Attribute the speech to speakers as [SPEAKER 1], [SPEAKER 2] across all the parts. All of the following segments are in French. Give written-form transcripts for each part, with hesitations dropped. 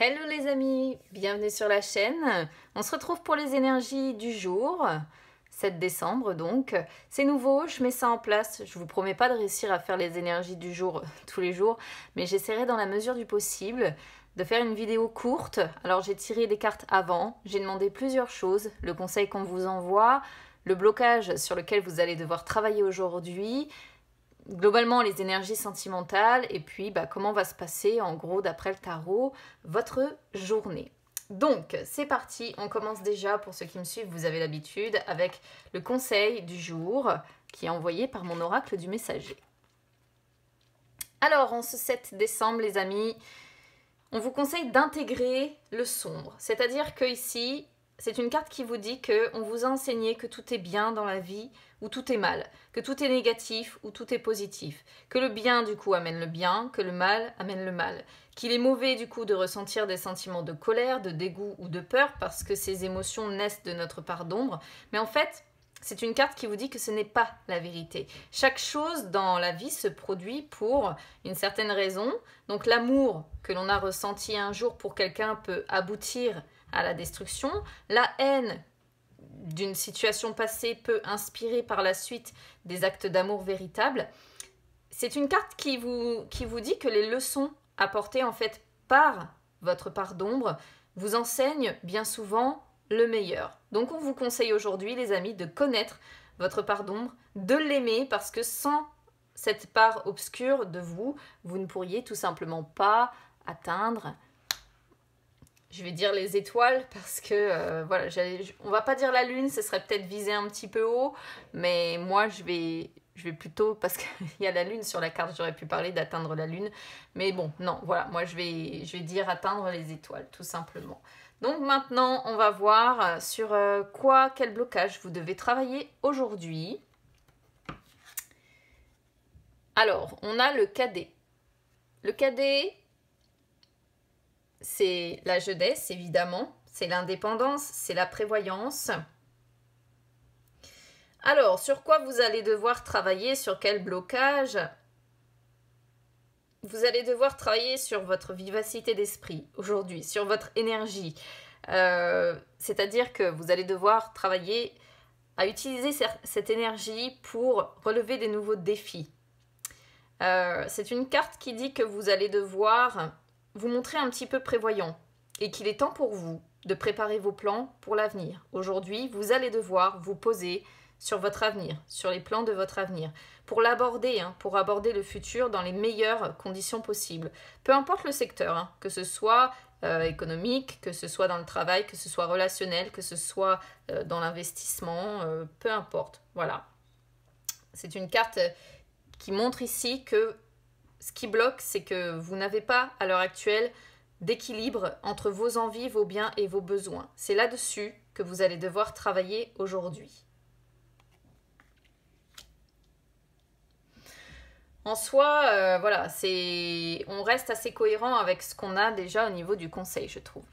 [SPEAKER 1] Hello les amis, bienvenue sur la chaîne. On se retrouve pour les énergies du jour, 7 décembre donc. C'est nouveau, je mets ça en place. Je vous promets pas de réussir à faire les énergies du jour tous les jours, mais j'essaierai dans la mesure du possible de faire une vidéo courte. Alors j'ai tiré des cartes avant, j'ai demandé plusieurs choses, le conseil qu'on vous envoie, le blocage sur lequel vous allez devoir travailler aujourd'hui, globalement les énergies sentimentales et puis comment va se passer en gros d'après le tarot votre journée. Donc c'est parti, on commence déjà, pour ceux qui me suivent, vous avez l'habitude, avec le conseil du jour qui est envoyé par mon oracle du messager. Alors en ce 7 décembre les amis, on vous conseille d'intégrer le sombre, c'est-à-dire que ici c'est une carte qui vous dit qu'on vous a enseigné que tout est bien dans la vie ou tout est mal, que tout est négatif ou tout est positif, que le bien du coup amène le bien, que le mal amène le mal, qu'il est mauvais du coup de ressentir des sentiments de colère, de dégoût ou de peur parce que ces émotions naissent de notre part d'ombre, mais en fait c'est une carte qui vous dit que ce n'est pas la vérité. Chaque chose dans la vie se produit pour une certaine raison, donc l'amour que l'on a ressenti un jour pour quelqu'un peut aboutir à la destruction. La haine d'une situation passée peut inspirer par la suite des actes d'amour véritables. C'est une carte qui vous dit que les leçons apportées en fait par votre part d'ombre vous enseignent bien souvent le meilleur. Donc on vous conseille aujourd'hui les amis de connaître votre part d'ombre, de l'aimer parce que sans cette part obscure de vous, vous ne pourriez tout simplement pas atteindre, je vais dire les étoiles parce que voilà, on va pas dire la lune, ce serait peut-être viser un petit peu haut, mais moi je vais plutôt, parce qu'il y a la lune sur la carte, j'aurais pu parler d'atteindre la lune, mais bon, non, voilà, moi je vais dire atteindre les étoiles, tout simplement. Donc maintenant, on va voir sur quel blocage vous devez travailler aujourd'hui. Alors, on a le cadet. Le cadet, c'est la jeunesse, évidemment, c'est l'indépendance, c'est la prévoyance. Alors, sur quoi vous allez devoir travailler, sur quel blocage? Vous allez devoir travailler sur votre vivacité d'esprit aujourd'hui, sur votre énergie. C'est-à-dire que vous allez devoir travailler à utiliser cette énergie pour relever des nouveaux défis. C'est une carte qui dit que vous allez devoir vous montrer un petit peu prévoyant et qu'il est temps pour vous de préparer vos plans pour l'avenir. Aujourd'hui, vous allez devoir vous poser sur votre avenir, sur les plans de votre avenir, pour l'aborder, pour aborder le futur dans les meilleures conditions possibles. Peu importe le secteur, que ce soit économique, que ce soit dans le travail, que ce soit relationnel, que ce soit dans l'investissement, peu importe. Voilà. C'est une carte qui montre ici que ce qui bloque, c'est que vous n'avez pas, à l'heure actuelle, d'équilibre entre vos envies, vos biens et vos besoins. C'est là-dessus que vous allez devoir travailler aujourd'hui. En soi, voilà, on reste assez cohérent avec ce qu'on a déjà au niveau du conseil, je trouve.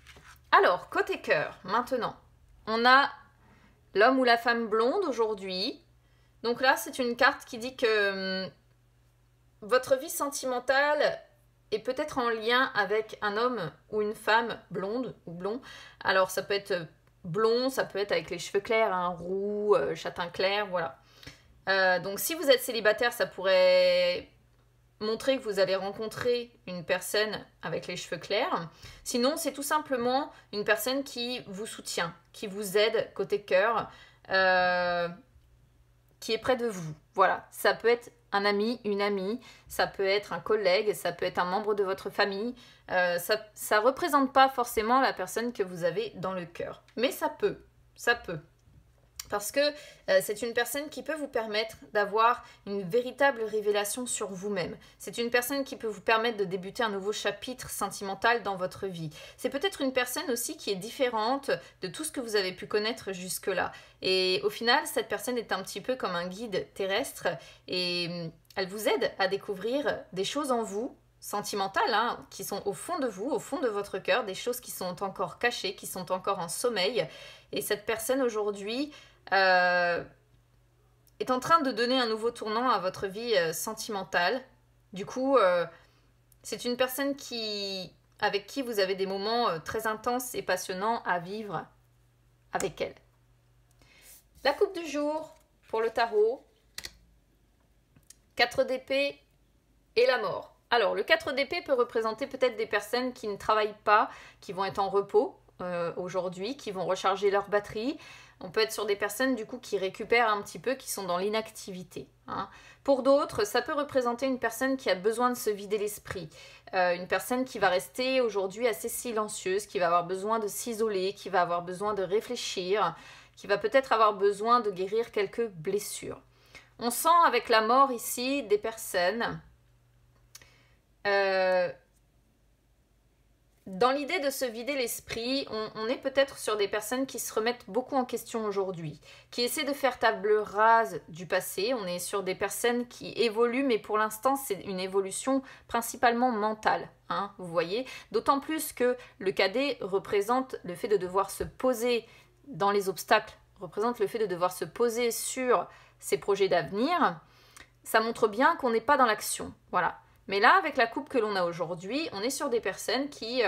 [SPEAKER 1] Alors, côté cœur, maintenant, on a l'homme ou la femme blonde aujourd'hui. Donc là, c'est une carte qui dit que votre vie sentimentale est peut-être en lien avec un homme ou une femme blonde ou blond. Alors, ça peut être blond, ça peut être avec les cheveux clairs, roux, châtain clair, voilà. Donc si vous êtes célibataire, ça pourrait montrer que vous allez rencontrer une personne avec les cheveux clairs. Sinon, c'est tout simplement une personne qui vous soutient, qui vous aide côté cœur, qui est près de vous. Voilà, ça peut être un ami, une amie, ça peut être un collègue, ça peut être un membre de votre famille. Ça représente pas forcément la personne que vous avez dans le cœur. Mais ça peut. Parce que c'est une personne qui peut vous permettre d'avoir une véritable révélation sur vous-même. C'est une personne qui peut vous permettre de débuter un nouveau chapitre sentimental dans votre vie. C'est peut-être une personne aussi qui est différente de tout ce que vous avez pu connaître jusque-là. Et au final, cette personne est un petit peu comme un guide terrestre et elle vous aide à découvrir des choses en vous, sentimentales, qui sont au fond de vous, au fond de votre cœur, des choses qui sont encore cachées, qui sont encore en sommeil. Et cette personne aujourd'hui est en train de donner un nouveau tournant à votre vie sentimentale. Du coup, c'est une personne qui avec qui vous avez des moments très intenses et passionnants à vivre avec elle. La coupe du jour pour le tarot, 4 d'épée et la mort. Alors, le 4 d'épée peut représenter peut-être des personnes qui ne travaillent pas, qui vont être en repos aujourd'hui, qui vont recharger leur batterie. On peut être sur des personnes du coup qui récupèrent un petit peu, qui sont dans l'inactivité. Hein. Pour d'autres, ça peut représenter une personne qui a besoin de se vider l'esprit. Une personne qui va rester aujourd'hui assez silencieuse, qui va avoir besoin de s'isoler, qui va avoir besoin de réfléchir, qui va peut-être avoir besoin de guérir quelques blessures. On sent avec la mort ici des personnes dans l'idée de se vider l'esprit, on est peut-être sur des personnes qui se remettent beaucoup en question aujourd'hui, qui essaient de faire table rase du passé. On est sur des personnes qui évoluent, mais pour l'instant, c'est une évolution principalement mentale. Hein, vous voyez, d'autant plus que le cadet représente le fait de devoir se poser dans les obstacles, représente le fait de devoir se poser sur ses projets d'avenir. Ça montre bien qu'on n'est pas dans l'action. Voilà. Mais là, avec la coupe que l'on a aujourd'hui, on est sur des personnes qui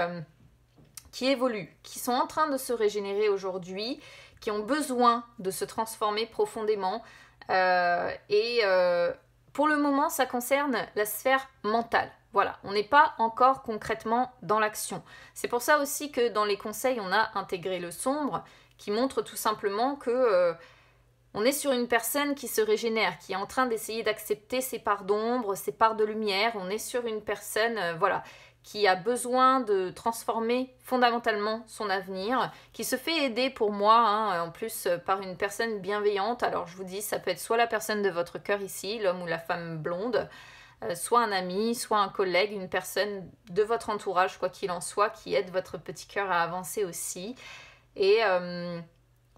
[SPEAKER 1] évoluent, qui sont en train de se régénérer aujourd'hui, qui ont besoin de se transformer profondément. Pour le moment, ça concerne la sphère mentale. Voilà, on n'est pas encore concrètement dans l'action. C'est pour ça aussi que dans les conseils, on a intégré le sombre, qui montre tout simplement que... on est sur une personne qui se régénère, qui est en train d'essayer d'accepter ses parts d'ombre, ses parts de lumière. On est sur une personne qui a besoin de transformer fondamentalement son avenir, qui se fait aider pour moi, en plus par une personne bienveillante. Alors je vous dis, ça peut être soit la personne de votre cœur ici, l'homme ou la femme blonde, soit un ami, soit un collègue, une personne de votre entourage, quoi qu'il en soit, qui aide votre petit cœur à avancer aussi. Et...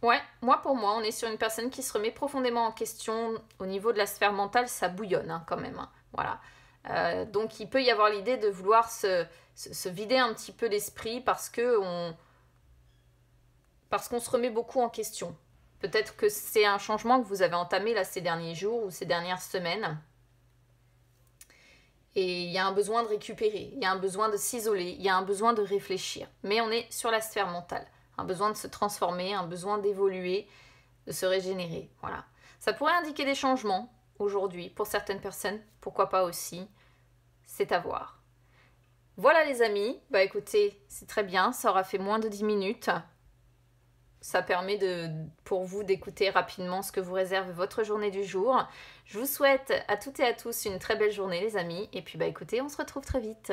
[SPEAKER 1] ouais, pour moi, on est sur une personne qui se remet profondément en question au niveau de la sphère mentale, ça bouillonne quand même. Voilà. Donc il peut y avoir l'idée de vouloir se vider un petit peu l'esprit parce qu'on se remet beaucoup en question. Peut-être que c'est un changement que vous avez entamé là ces derniers jours ou ces dernières semaines. Et il y a un besoin de récupérer, il y a un besoin de s'isoler, il y a un besoin de réfléchir. Mais on est sur la sphère mentale. Un besoin de se transformer, un besoin d'évoluer, de se régénérer. Voilà. Ça pourrait indiquer des changements aujourd'hui pour certaines personnes, pourquoi pas aussi. C'est à voir. Voilà les amis, bah écoutez, c'est très bien, ça aura fait moins de 10 minutes. Ça permet pour vous d'écouter rapidement ce que vous réserve votre journée du jour. Je vous souhaite à toutes et à tous une très belle journée les amis, et puis bah écoutez, on se retrouve très vite.